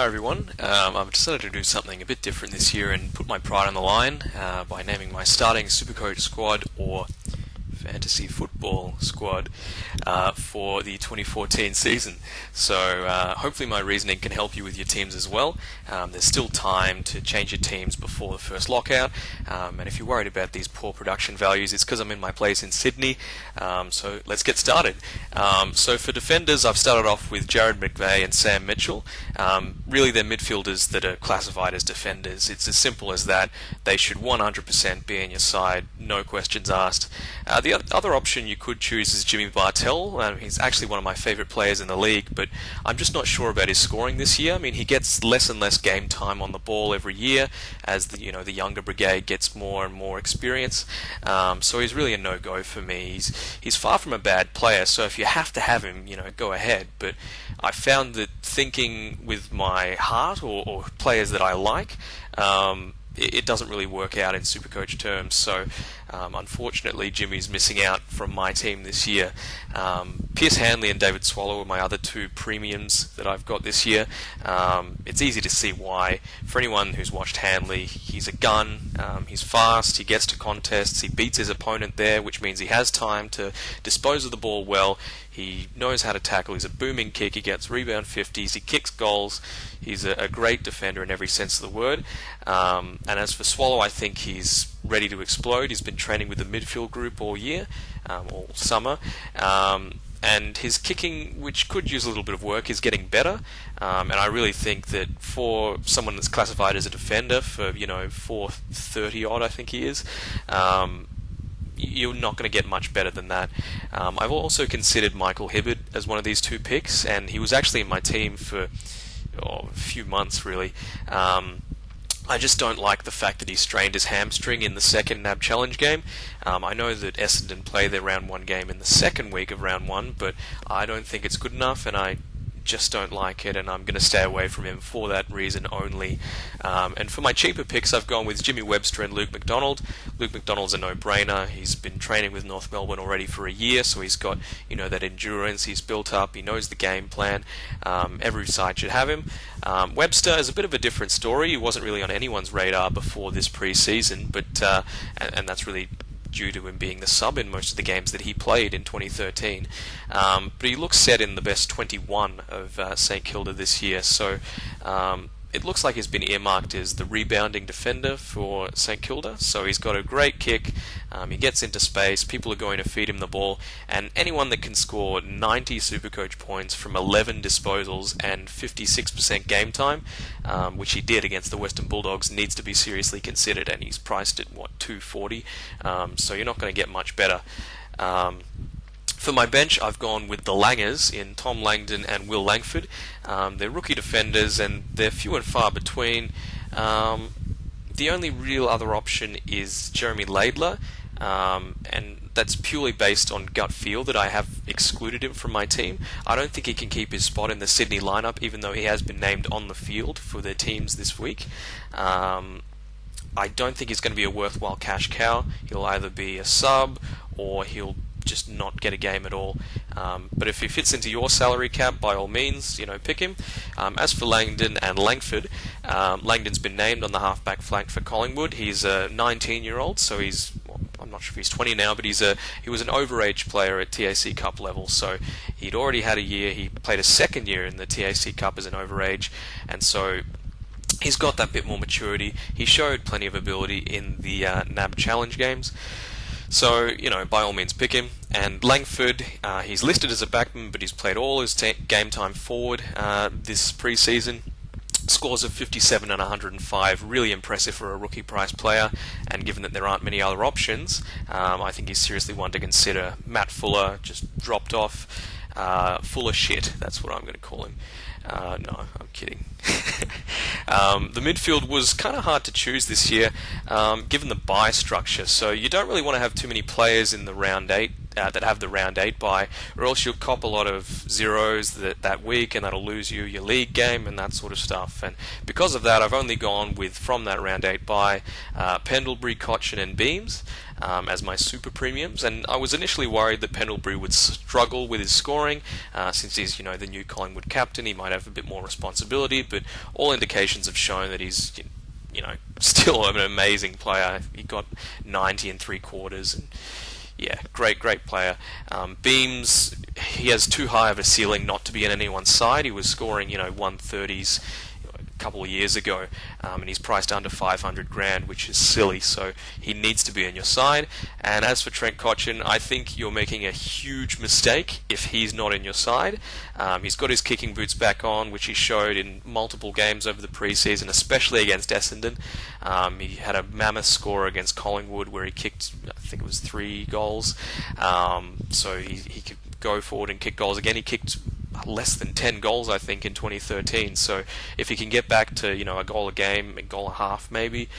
Hi everyone. I've decided to do something a bit different this year and put my pride on the line by naming my starting SuperCoach squad or fantasy football squad for the 2014 season. So hopefully my reasoning can help you with your teams as well. There's still time to change your teams before the first lockout, and if you're worried about these poor production values, it's because I'm in my place in Sydney. So let's get started. So for defenders, I've started off with Jared McVeigh and Sam Mitchell. Really, they're midfielders that are classified as defenders. It's as simple as that. They should 100% be in your side, no questions asked. The other option you could choose is Jimmy Bartell. He's actually one of my favourite players in the league, but I'm just not sure about his scoring this year. I mean, he gets less and less game time on the ball every year as the younger brigade gets more and more experience. So he's really a no-go for me. He's far from a bad player, so if you have to have him, go ahead. But I found that thinking with my heart or players that I like, it doesn't really work out in Supercoach terms. So unfortunately, Jimmy's missing out from my team this year. Pierce Hanley and David Swallow are my other two premiums that I've got this year. It's easy to see why. For anyone who's watched Hanley, he's a gun, he's fast, he gets to contests, he beats his opponent there, which means he has time to dispose of the ball well. He knows how to tackle, he's a booming kick, he gets rebound 50s, he kicks goals, he's a great defender in every sense of the word. And as for Swallow, I think he's ready to explode. He's been training with the midfield group all year, all summer. And his kicking, which could use a little bit of work, is getting better. And I really think that for someone that's classified as a defender for 430 odd, I think he is, you're not going to get much better than that. I've also considered Michael Hibbert as one of these two picks, and he was actually in my team for a few months, really. I just don't like the fact that he strained his hamstring in the second NAB Challenge game. I know that Essendon play their round one game in the second week of round one, but I don't think it's good enough, and I just don't like it, and I'm going to stay away from him for that reason only. And for my cheaper picks, I've gone with Jimmy Webster and Luke McDonald. Luke McDonald's a no-brainer. He's been training with North Melbourne already for a year, so he's got that endurance he's built up. He knows the game plan. Every side should have him. Webster is a bit of a different story. He wasn't really on anyone's radar before this pre-season, but and that's really due to him being the sub in most of the games that he played in 2013. But he looks set in the best 21 of St Kilda this year, so it looks like he's been earmarked as the rebounding defender for St Kilda. So he's got a great kick, he gets into space, people are going to feed him the ball, and anyone that can score 90 Supercoach points from 11 disposals and 56% game time, which he did against the Western Bulldogs, needs to be seriously considered, and he's priced at, $240, so you're not going to get much better. For my bench, I've gone with the Langers in Tom Langdon and Will Langford. They're rookie defenders, and they're few and far between. The only real other option is Jeremy Laidler, and that's purely based on gut feel that I have excluded him from my team. I don't think he can keep his spot in the Sydney lineup, even though he has been named on the field for their teams this week. I don't think he's going to be a worthwhile cash cow. He'll either be a sub or he'll just not get a game at all. But if he fits into your salary cap, by all means, pick him. As for Langdon and Langford, Langdon's been named on the halfback flank for Collingwood. He's a 19-year-old, so I'm not sure if he's 20 now, but he was an overage player at TAC Cup level, so he'd already had a year. He played a second year in the TAC Cup as an overage, and so he's got that bit more maturity. He showed plenty of ability in the NAB Challenge games. So, by all means pick him. And Langford, he's listed as a backman, but he's played all his game time forward this pre-season. Scores of 57 and 105, really impressive for a rookie price player, and given that there aren't many other options, I think he's seriously one to consider. Matt Fuller just dropped off. Full of shit, that's what I'm going to call him. No, I'm kidding. The midfield was kind of hard to choose this year, given the bye structure, so you don't really want to have too many players in the round 8 that have the round 8 bye, or else you'll cop a lot of zeros that week, and that'll lose you your league game and that sort of stuff. And because of that, I've only gone with, from that round 8 bye, Pendlebury, Cochin and Beams as my super premiums. And I was initially worried that Pendlebury would struggle with his scoring, since he's the new Collingwood captain. He might have a bit more responsibility, but all indications have shown that he's still an amazing player. He got 90 and 3/4, and yeah, great player. Beams, he has too high of a ceiling not to be in anyone's side. He was scoring 130s a couple of years ago, and he's priced under 500 grand, which is silly, so he needs to be in your side. And as for Trent Cotchin, I think you're making a huge mistake if he's not in your side. He's got his kicking boots back on, which he showed in multiple games over the preseason, especially against Essendon. He had a mammoth score against Collingwood where he kicked, I think it was 3 goals. So he could go forward and kick goals again. He kicked less than 10 goals, I think, in 2013. So if he can get back to a goal a game, a goal and a half maybe,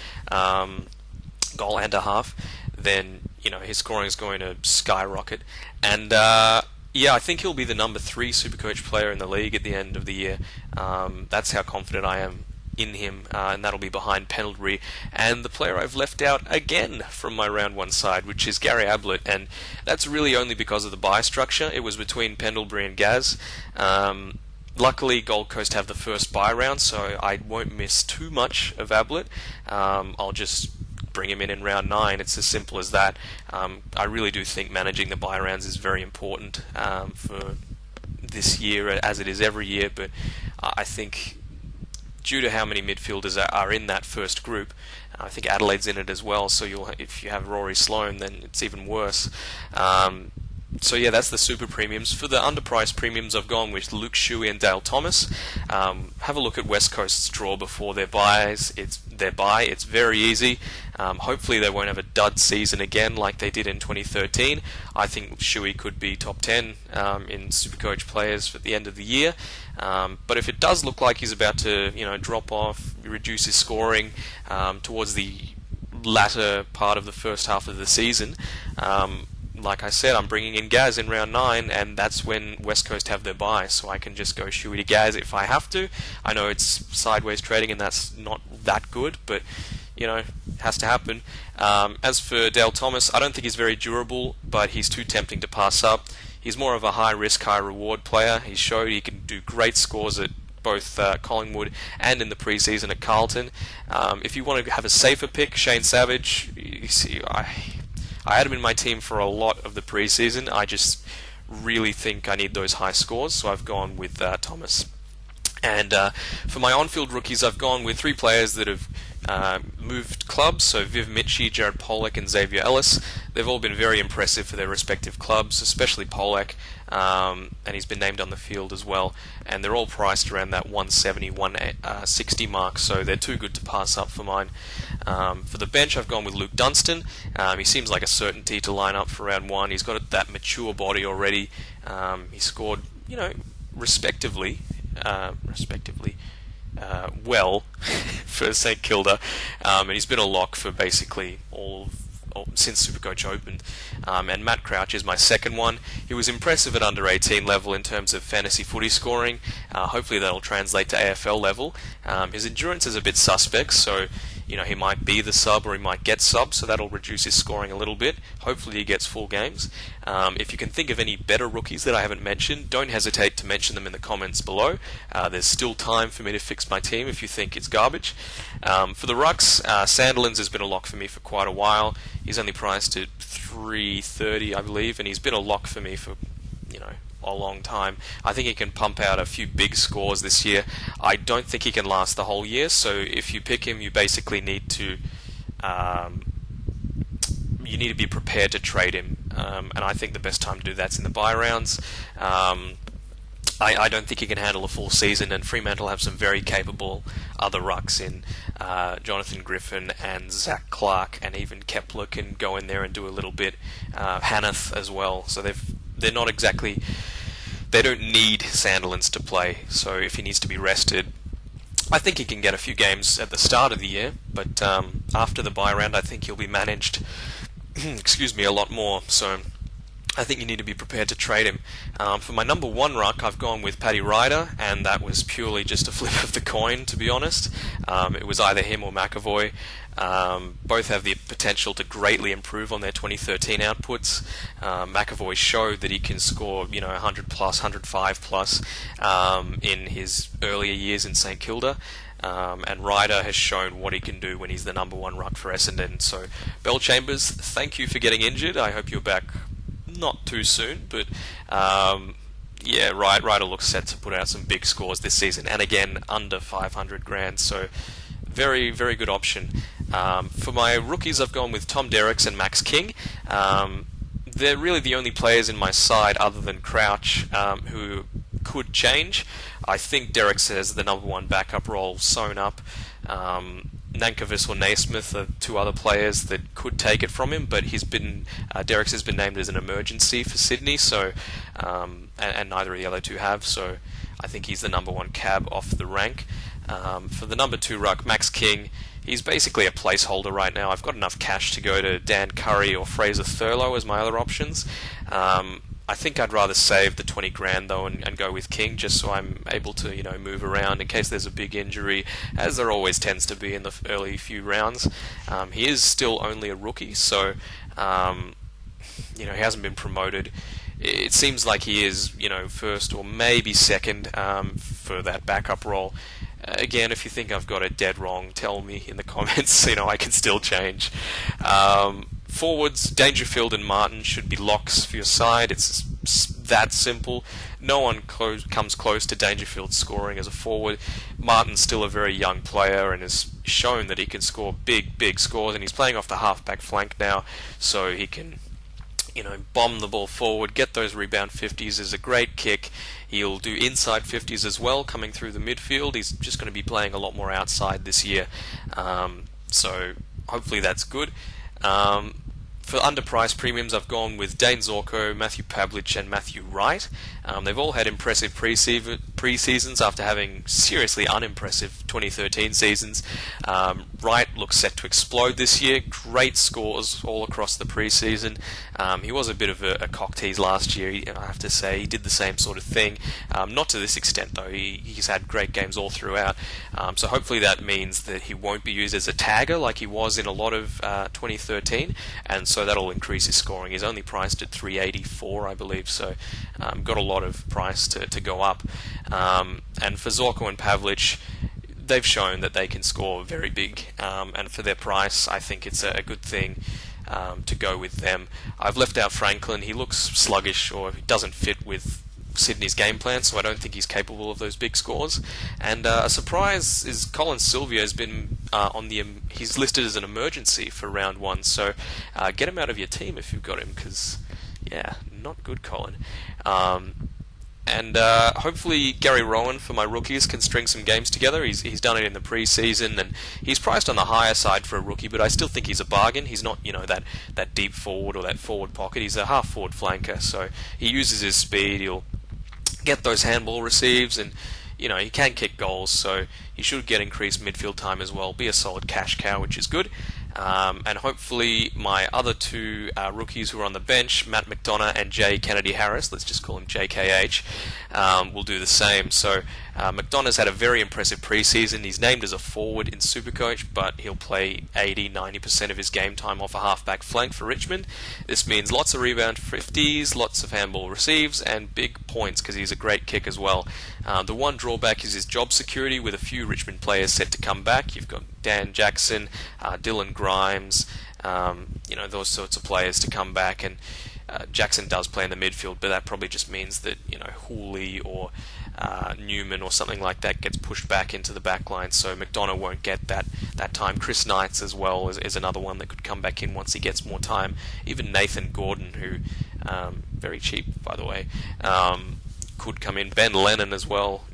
goal and a half, then his scoring is going to skyrocket. And I think he'll be the number 3 SuperCoach player in the league at the end of the year. That's how confident I am in him, and that'll be behind Pendlebury and the player I've left out again from my round 1 side, which is Gary Ablett, and that's really only because of the bye structure. It was between Pendlebury and Gaz. Luckily, Gold Coast have the first bye round, so I won't miss too much of Ablett. I'll just bring him in round 9. It's as simple as that. I really do think managing the bye rounds is very important for this year, as it is every year, but I think due to how many midfielders are in that first group, I think Adelaide's in it as well, so if you have Rory Sloane, then it's even worse. So yeah, that's the super premiums. For the underpriced premiums, I've gone with Luke Shuey and Dale Thomas. Have a look at West Coast's draw before their bye. It's very easy. Hopefully they won't have a dud season again like they did in 2013. I think Shuey could be top 10 in SuperCoach players at the end of the year. But if it does look like he's about to drop off, reduce his scoring towards the latter part of the first half of the season, like I said, I'm bringing in Gaz in round 9, and that's when West Coast have their bye, so I can just go Shuey to Gaz if I have to. I know it's sideways trading and that's not that good, but it has to happen. As for Dale Thomas, I don't think he's very durable, but he's too tempting to pass up. He's more of a high risk, high reward player. He showed he can do great scores at both Collingwood and in the preseason at Carlton. If you want to have a safer pick, Shane Savage, you see, I had him in my team for a lot of the preseason. I just really think I need those high scores, so I've gone with Thomas. And for my on-field rookies, I've gone with 3 players that have moved clubs, so Viv Mitchie, Jared Pollock and Xavier Ellis. They've all been very impressive for their respective clubs, especially Pollock, and he's been named on the field as well, and they're all priced around that 170, 160 mark, so they're too good to pass up for mine. For the bench, I've gone with Luke Dunstan. He seems like a certainty to line up for round 1. He's got that mature body already. He scored, respectively, well for St Kilda, and he's been a lock for basically since SuperCoach opened. And Matt Crouch is my second one. He was impressive at under 18 level in terms of fantasy footy scoring. Hopefully that'll translate to AFL level. His endurance is a bit suspect, so he might be the sub or he might get sub, so that'll reduce his scoring a little bit. Hopefully he gets full games. If you can think of any better rookies that I haven't mentioned, don't hesitate to mention them in the comments below. There's still time for me to fix my team if you think it's garbage. For the Rucks, Sandilands has been a lock for me for quite a while. He's only priced at 330, I believe, and he's been a lock for me for a long time. I think he can pump out a few big scores this year. I don't think he can last the whole year, so if you pick him, you basically need to be prepared to trade him, and I think the best time to do that's in the bye rounds. I don't think he can handle a full season, and Fremantle have some very capable other rucks in Jonathan Griffin and Zach Clark, and even Kepler can go in there and do a little bit. Hanath as well, so they're not exactly. They don't need Sandilands to play, so if he needs to be rested, I think he can get a few games at the start of the year, but after the bye round, I think he'll be managed, a lot more. So I think you need to be prepared to trade him. For my number one ruck, I've gone with Paddy Ryder, and that was purely just a flip of the coin, to be honest. It was either him or McAvoy. Both have the potential to greatly improve on their 2013 outputs. McAvoy showed that he can score, 100 plus, 105 plus in his earlier years in St Kilda. And Ryder has shown what he can do when he's the number one ruck for Essendon. So, Bell Chambers, thank you for getting injured. I hope you're back not too soon, but Ryder looks set to put out some big scores this season, and again under 500 grand. So very, very good option. For my rookies, I've gone with Tom Derricks and Max King. They're really the only players in my side other than Crouch who could change. I think Derricks has the number one backup role sewn up. Nankervis or Naismith are two other players that could take it from him, but Derricks has been named as an emergency for Sydney, so and neither of the other two have, so I think he's the number one cab off the rank. For the number two ruck, Max King, he's basically a placeholder right now. I've got enough cash to go to Dan Curry or Fraser Thurlow as my other options. I think I'd rather save the 20 grand though and go with King, just so I'm able to move around in case there's a big injury, as there always tends to be in the early few rounds. He is still only a rookie, so he hasn't been promoted. It seems like he is first or maybe second for that backup role. Again, if you think I've got it dead wrong, tell me in the comments. I can still change. Forwards, Dangerfield and Martin should be locks for your side. It's that simple. No one comes close to Dangerfield scoring as a forward. Martin's still a very young player and has shown that he can score big, big scores, and he's playing off the half-back flank now, so he can bomb the ball forward, get those rebound 50s. Is a great kick. He'll do inside 50s as well, coming through the midfield. He's just going to be playing a lot more outside this year, so hopefully that's good. For underpriced premiums, I've gone with Dane Zorko, Matthew Pavlich, and Matthew Wright. They've all had impressive pre-seasons after having seriously unimpressive 2013 seasons. Wright looks set to explode this year. Great scores all across the pre-season. He was a bit of a cock tease last year, I have to say. He did the same sort of thing. Not to this extent, though. He's had great games all throughout. So hopefully that means that he won't be used as a tagger like he was in a lot of 2013, and so that'll increase his scoring. He's only priced at 384, I believe, so got a lot of price to go up. And for Zorko and Pavlich, they've shown that they can score very big, and for their price, I think it's a good thing to go with them. I've left out Franklin. He looks sluggish, or doesn't fit with Sydney's game plan, so I don't think he's capable of those big scores. And a surprise is Colin Sylvia has been he's listed as an emergency for round one, so get him out of your team if you've got him, because not good, Colin. And hopefully Gary Rowan for my rookies can string some games together. He's done it in the pre-season, and he's priced on the higher side for a rookie, but I still think he's a bargain. He's not that deep forward or that forward pocket. He's a half forward flanker, so he uses his speed. He'll get those handball receives, and he can kick goals, so he should get increased midfield time as well. Be a solid cash cow, which is good. And hopefully my other two rookies who are on the bench, Matt McDonough and Jay Kennedy-Harris, let's just call him JKH, will do the same. So McDonough's had a very impressive preseason. He's named as a forward in SuperCoach, but he'll play 80-90% of his game time off a half-back flank for Richmond. This means lots of rebound 50s, lots of handball receives, and big points because he's a great kick as well. The one drawback is his job security, with a few Richmond players set to come back. You've got Dan Jackson, Dylan Grimes, those sorts of players to come back, and Jackson does play in the midfield, but that probably just means that Hooley or Newman or something like that gets pushed back into the back line, so McDonough won't get that time. Chris Knights as well is another one that could come back in once he gets more time. Even Nathan Gordon, who very cheap by the way, could come in. Ben Lennon as well.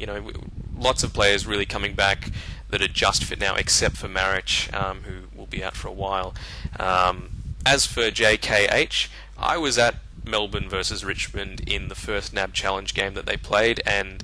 Lots of players really coming back that are just fit now, except for Marich, who will be out for a while. As for JKH, I was at Melbourne versus Richmond in the first NAB Challenge game that they played, and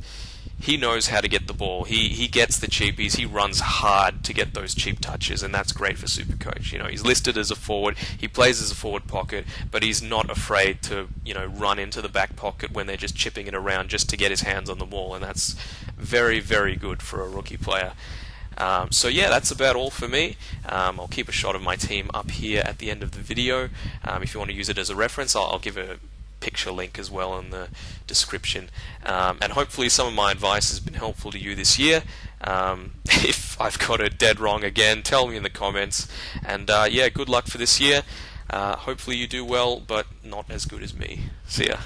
he knows how to get the ball. He gets the cheapies. He runs hard to get those cheap touches, and that's great for SuperCoach. He's listed as a forward. He plays as a forward pocket, but he's not afraid to run into the back pocket when they're just chipping it around just to get his hands on the ball, and that's very, very good for a rookie player. So yeah, that's about all for me. I'll keep a shot of my team up here at the end of the video. If you want to use it as a reference, I'll give a picture link as well in the description, and hopefully some of my advice has been helpful to you this year. If I've got it dead wrong again, tell me in the comments, and yeah, good luck for this year. Hopefully you do well, but not as good as me. See ya.